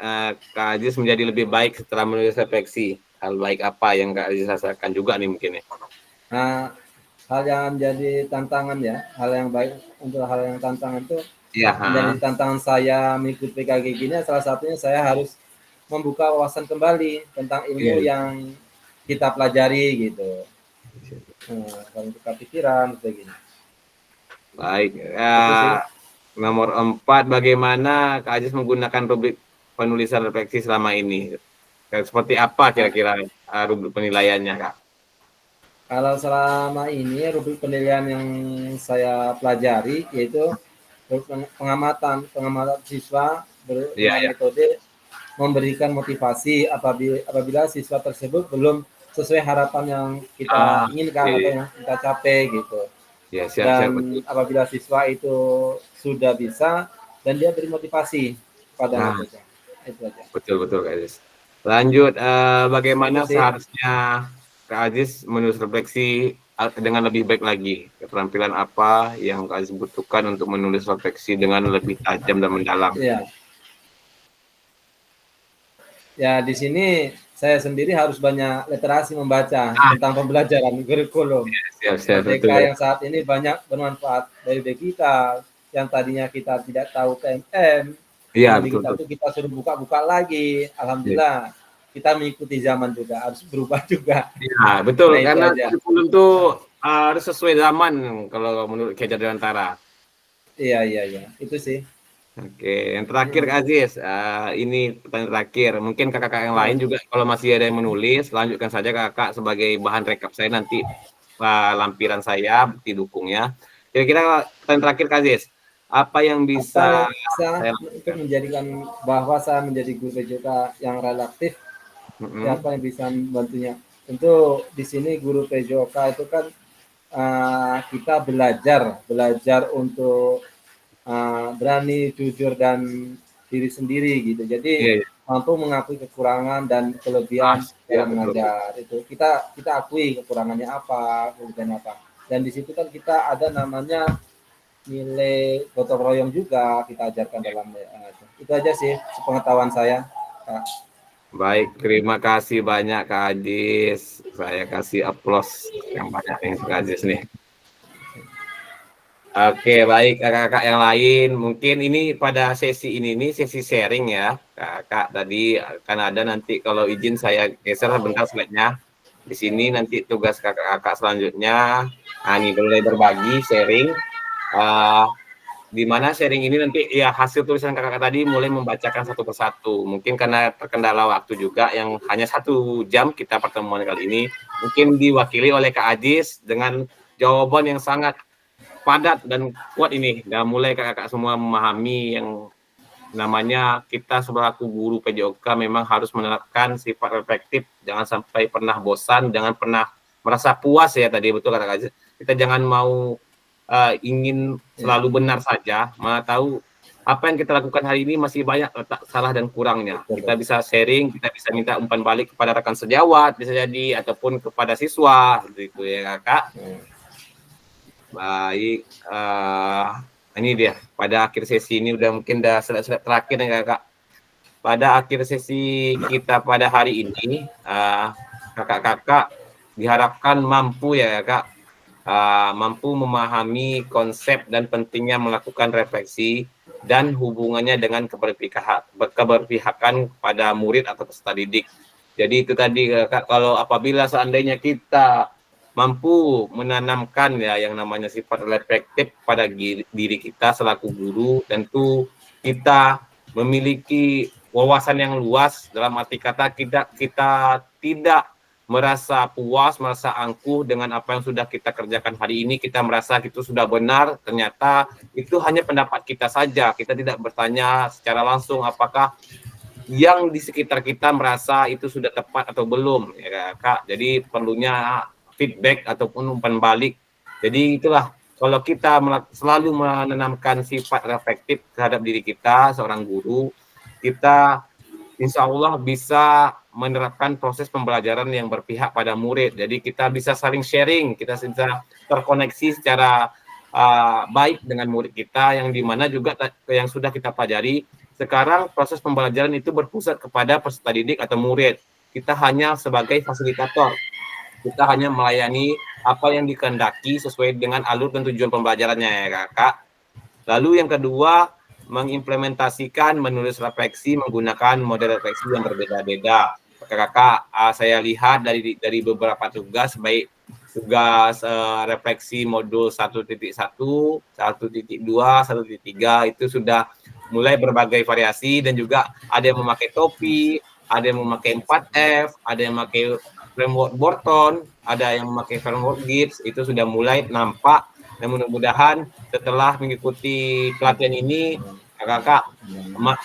Kak Aziz menjadi lebih baik setelah menulis refleksi? Hal baik apa yang Kak Aziz rasakan juga nih mungkin ya? Hal yang menjadi tantangan ya, hal yang baik untuk hal yang tantangan itu menjadi tantangan saya mengikuti PKG gini, salah satunya saya harus membuka wawasan kembali tentang ilmu yang kita pelajari gitu. Kalau tukar pikiran begini. Baik. Nomor 4, bagaimana Kak Aziz menggunakan rubrik penulisan refleksi selama ini? Seperti apa kira-kira rubrik penilaiannya Kak? Kalau selama ini rubrik penilaian yang saya pelajari yaitu pengamatan siswa dengan metode memberikan motivasi apabila siswa tersebut belum sesuai harapan yang kita inginkan atau yang kita capai gitu. Ya, dan apabila siswa itu sudah bisa dan dia beri motivasi pada mereka. Itu aja. Betul Kak Aziz. Lanjut, bagaimana seharusnya Kak Aziz menulis refleksi dengan lebih baik lagi? Keterampilan apa yang Kak Aziz butuhkan untuk menulis refleksi dengan lebih tajam dan mendalam? Ya, di sini saya sendiri harus banyak literasi membaca tentang pembelajaran kurikulum. Merdeka yang saat ini banyak bermanfaat bagi kita yang tadinya kita tidak tahu KMM. Iya, betul. Kita suruh buka-buka lagi. Alhamdulillah kita mengikuti zaman juga, harus berubah juga. Iya, betul. Karena kurikulum itu harus sesuai zaman kalau menurut Kejar Dewantara. Iya. Itu sih. Oke, yang terakhir Kak Aziz, ini pertanyaan terakhir. Mungkin kakak-kakak yang lain juga kalau masih ada yang menulis, lanjutkan saja kakak sebagai bahan rekap saya nanti lampiran saya, bukti dukungnya. Kira-kira pertanyaan terakhir Kak Aziz, apa yang Apa bisa yang bisa saya untuk lakukan? menjadikan bahwa saya menjadi guru PJK yang relatif, siapa yang bisa membantunya? Tentu di sini guru PJK itu kan kita belajar untuk berani, jujur, dan diri sendiri gitu. Jadi Iya, iya. mampu mengakui kekurangan dan kelebihan Ya, dalam betul. mengajar. Itu kita akui kekurangannya apa, kelebihannya apa. Dan di situ kan kita ada namanya nilai gotong royong juga kita ajarkan dalam itu aja sih sepengetahuan saya. Kak. Baik, terima kasih banyak Kak Aziz. Saya kasih aplaus yang banyak nih Kak Aziz nih. Oke, baik kakak-kakak yang lain. Mungkin ini pada sesi ini nih sesi sharing ya. Kakak tadi akan ada nanti kalau izin saya geser sebentar slide-nya. Di sini nanti tugas kakak-kakak selanjutnya. Nah, ini mulai berbagi sharing. Di mana sharing ini nanti ya hasil tulisan kakak-kakak tadi mulai membacakan satu persatu. Mungkin karena terkendala waktu juga yang hanya 1 jam kita pertemuan kali ini. Mungkin diwakili oleh Kak Aziz dengan jawaban yang sangat padat dan kuat ini. Dan mulai kakak-kakak semua memahami yang namanya kita selaku guru PJOK memang harus menerapkan sifat reflektif. Jangan sampai pernah bosan, jangan pernah merasa puas ya tadi betul kata Kak Aziz. Kita jangan mau ingin selalu benar saja, mana tahu apa yang kita lakukan hari ini masih banyak letak salah dan kurangnya. Kita bisa sharing, kita bisa minta umpan balik kepada rekan sejawat bisa jadi ataupun kepada siswa gitu ya Kakak. Baik, ini dia pada akhir sesi ini udah mungkin udah slide terakhir ya Kakak. Pada akhir sesi kita pada hari ini, kakak-kakak diharapkan mampu ya Kak, mampu memahami konsep dan pentingnya melakukan refleksi dan hubungannya dengan keberpihakan pada murid atau peserta didik. Jadi itu tadi Kak, kalau apabila seandainya kita mampu menanamkan ya yang namanya sifat reflektif pada diri kita selaku guru, tentu kita memiliki wawasan yang luas dalam arti kata kita tidak merasa puas, merasa angkuh dengan apa yang sudah kita kerjakan hari ini, kita merasa itu sudah benar, ternyata itu hanya pendapat kita saja. Kita tidak bertanya secara langsung apakah yang di sekitar kita merasa itu sudah tepat atau belum, ya Kak. Jadi perlunya feedback ataupun umpan balik. Jadi itulah kalau kita selalu menanamkan sifat reflektif terhadap diri kita, seorang guru, kita insya Allah bisa menerapkan proses pembelajaran yang berpihak pada murid. Jadi kita bisa saling sharing, kita bisa terkoneksi secara baik dengan murid kita, yang dimana juga yang sudah kita pelajari, sekarang proses pembelajaran itu berpusat kepada peserta didik atau murid. Kita hanya sebagai fasilitator. Kita hanya melayani apa yang dikehendaki sesuai dengan alur dan tujuan pembelajarannya ya Kakak. Lalu yang kedua, mengimplementasikan menulis refleksi menggunakan model refleksi yang berbeda-beda. Kakak, saya lihat dari beberapa tugas, baik tugas refleksi modul 1.1, 1.2, 1.3 itu sudah mulai berbagai variasi dan juga ada yang memakai topi, ada yang memakai 4F, ada yang memakai framework Borton, ada yang memakai framework Gibbs, itu sudah mulai nampak. Dan mudah-mudahan setelah mengikuti pelatihan ini, kakak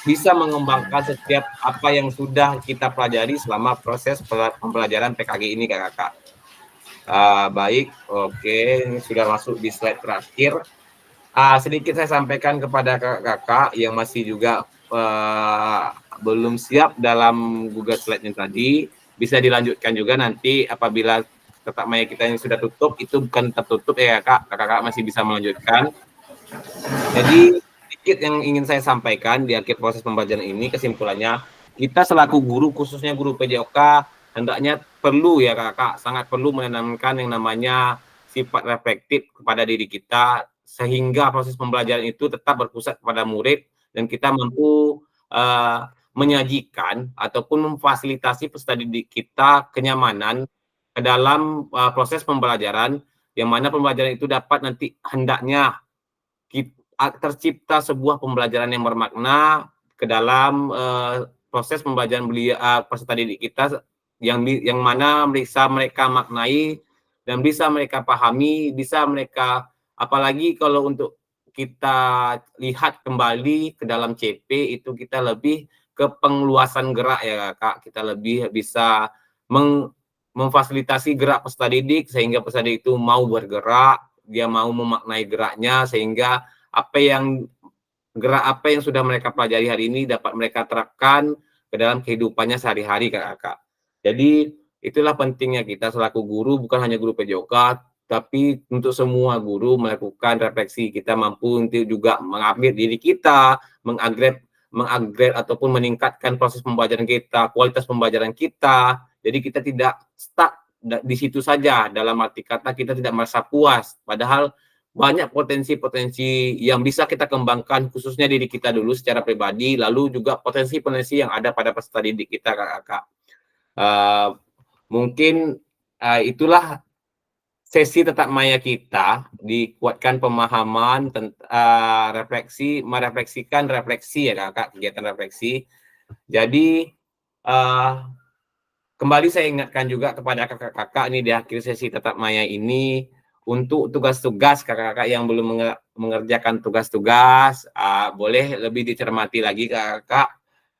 bisa mengembangkan setiap apa yang sudah kita pelajari selama proses pembelajaran PKG ini, kakak. Baik, oke, ini sudah masuk di slide terakhir. Sedikit saya sampaikan kepada kakak yang masih juga belum siap dalam Google Slide-nya tadi, bisa dilanjutkan juga nanti apabila tetap maya kita yang sudah tutup, itu bukan tertutup ya kakak masih bisa melanjutkan. Jadi sedikit yang ingin saya sampaikan di akhir proses pembelajaran ini, kesimpulannya, kita selaku guru, khususnya guru PJOK, hendaknya perlu ya kakak, sangat perlu menanamkan yang namanya sifat reflektif kepada diri kita, sehingga proses pembelajaran itu tetap berpusat kepada murid, dan kita mampu menyajikan ataupun memfasilitasi peserta didik kita kenyamanan ke dalam proses pembelajaran, yang mana pembelajaran itu dapat nanti hendaknya tercipta sebuah pembelajaran yang bermakna ke dalam proses pembelajaran peserta didik kita yang mana bisa mereka maknai dan bisa mereka pahami, bisa mereka, apalagi kalau untuk kita lihat kembali ke dalam CP itu kita lebih ke pengeluasan gerak ya Kak, kita lebih bisa memfasilitasi gerak peserta didik sehingga peserta didik itu mau bergerak, dia mau memaknai geraknya sehingga gerak apa yang sudah mereka pelajari hari ini dapat mereka terapkan ke dalam kehidupannya sehari-hari Kak. Jadi itulah pentingnya kita selaku guru, bukan hanya guru PJOK, tapi untuk semua guru melakukan refleksi. Kita mampu untuk juga mengupgrade diri kita, mengupgrade ataupun meningkatkan proses pembelajaran kita, kualitas pembelajaran kita. Jadi kita tidak stuck di situ saja, dalam arti kata kita tidak merasa puas, padahal banyak potensi-potensi yang bisa kita kembangkan, khususnya diri kita dulu secara pribadi, lalu juga potensi-potensi yang ada pada peserta didik kita Kak. Mungkin itulah sesi tatap maya kita, dikuatkan pemahaman, merefleksikan refleksi ya Kak, kegiatan refleksi. Jadi kembali saya ingatkan juga kepada kakak-kakak ini di akhir sesi tatap maya ini, untuk tugas-tugas kakak-kakak yang belum mengerjakan tugas-tugas, boleh lebih dicermati lagi kakak,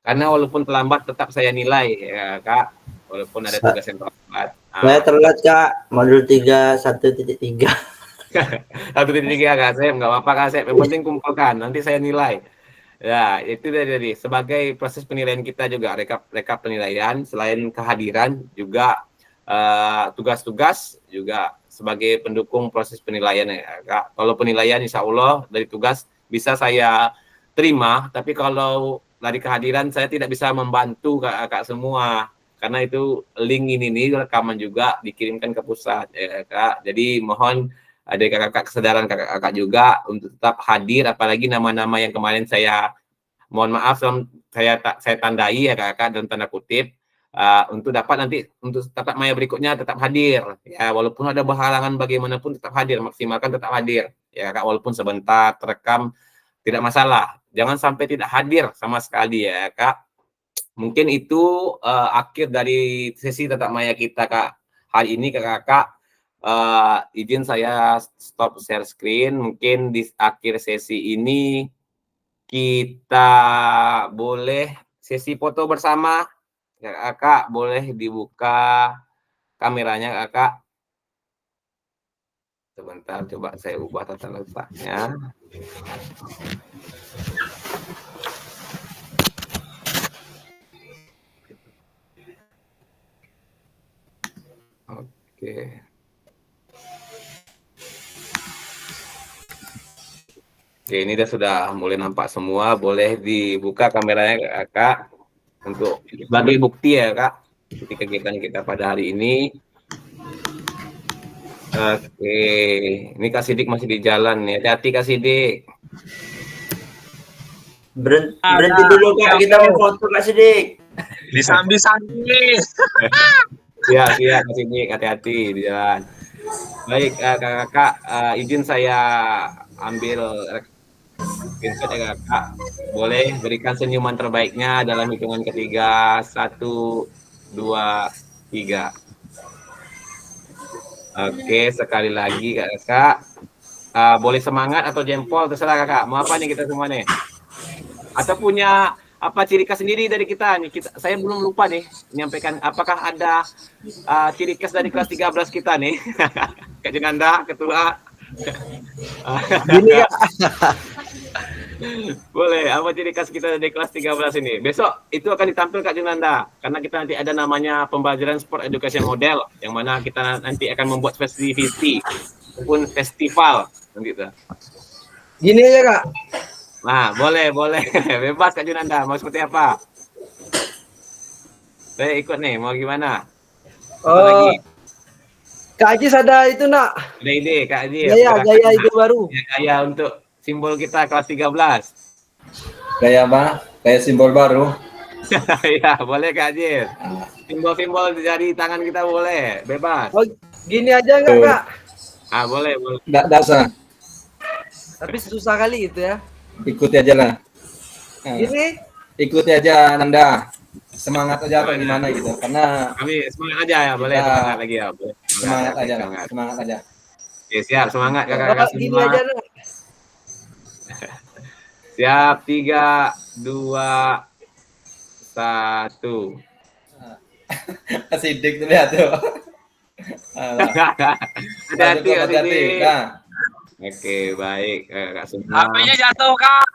karena walaupun terlambat tetap saya nilai ya Kak, walaupun ada tugas yang terlambat. Saya telat Kak, modul 3 1.3. 1.3 Kak, saya nggak apa-apa Kak, saya yang penting kumpulkan, nanti saya nilai. Ya, itu dari sebagai proses penilaian kita juga, rekap penilaian, selain kehadiran juga tugas-tugas juga sebagai pendukung proses penilaian ya Kak. Kalau penilaian insya Allah dari tugas bisa saya terima, tapi kalau dari kehadiran saya tidak bisa membantu Kak semua, karena itu link ini rekaman juga dikirimkan ke pusat ya Kak. Jadi mohon ada kakak-kakak kesadaran kakak-kakak juga untuk tetap hadir, apalagi nama-nama yang kemarin saya mohon maaf saya tandai ya kakak dalam tanda kutip, untuk dapat nanti untuk tatap maya berikutnya tetap hadir ya, walaupun ada berhalangan bagaimanapun tetap hadir, maksimalkan tetap hadir ya kak, walaupun sebentar terekam tidak masalah, jangan sampai tidak hadir sama sekali ya kak. Mungkin itu akhir dari sesi tatap maya kita kak hari ini kakak. Izin saya stop share screen. Mungkin di akhir sesi ini kita boleh sesi foto bersama. Kakak boleh dibuka kameranya kakak. Sebentar, coba saya ubah tata letaknya. Oke. Oke, ini sudah mulai nampak semua. Boleh dibuka kameranya Kak untuk sebagai bukti ya Kak, bukti kegiatan kita pada hari ini. Oke, ini Kak Sidik masih di jalan ya. Hati-hati Kak Sidik. Berhenti dulu Kak, kita mau foto Kak Sidik. Disambi-sambi. Ya, Kak Sidik, hati-hati di jalan. Baik, kakak, izin saya ambil screenshot ya kakak. Boleh berikan senyuman terbaiknya dalam hitungan ketiga. 1, 2, 3. Oke, sekali lagi kakak. Boleh semangat atau jempol, terserah kakak. Mau apa nih kita semua nih? Atau punya apa ciri khas sendiri dari kita nih? Saya belum lupa nih menyampaikan, apakah ada ciri khas dari kelas 13 kita nih? Kak Junanda, ketua. Gini ya. Boleh, apa ciri khas kita dari kelas 13 ini? Besok itu akan ditampilkan Kak Junanda, karena kita nanti ada namanya pembelajaran sport education model, yang mana kita nanti akan membuat festivity ataupun festival gitu. Gini aja Kak. Nah, boleh. Bebas Kak Junanda, mau seperti apa? Saya ikut nih, mau gimana? Lagi? Kak Ajis ada itu nak? Ada ide Kak Ajis. Gaya itu baru. Gaya untuk simbol kita kelas 13. Gaya apa? Gaya simbol baru. Ya, boleh Kak Ajis. Simbol-simbol dari tangan kita boleh, bebas. Oh, gini aja enggak Kak? Boleh. Enggak usah. Tapi susah kali itu ya. Ikuti aja lah. Nah, Ini ikuti aja Nanda. Semangat aja atau gimana gitu. Karena Kami semangat aja ya, boleh Kita- semangat lagi ya, boleh. semangat aja lah. Semangat. Semangat aja. Oke, siap, semangat kalau kakak-kakak gini semua. aja dah. Siap, 3, 2, 1. Sidik tuh lihat tuh. Hati-hati, hati-hati. hati-hati. Nah, Oke, baik kakak semua. HP-nya jatuh, Kak.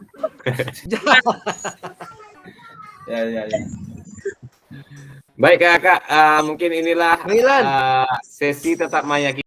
ya. Baik kakak, mungkin inilah Milan. sesi tetap maya kita.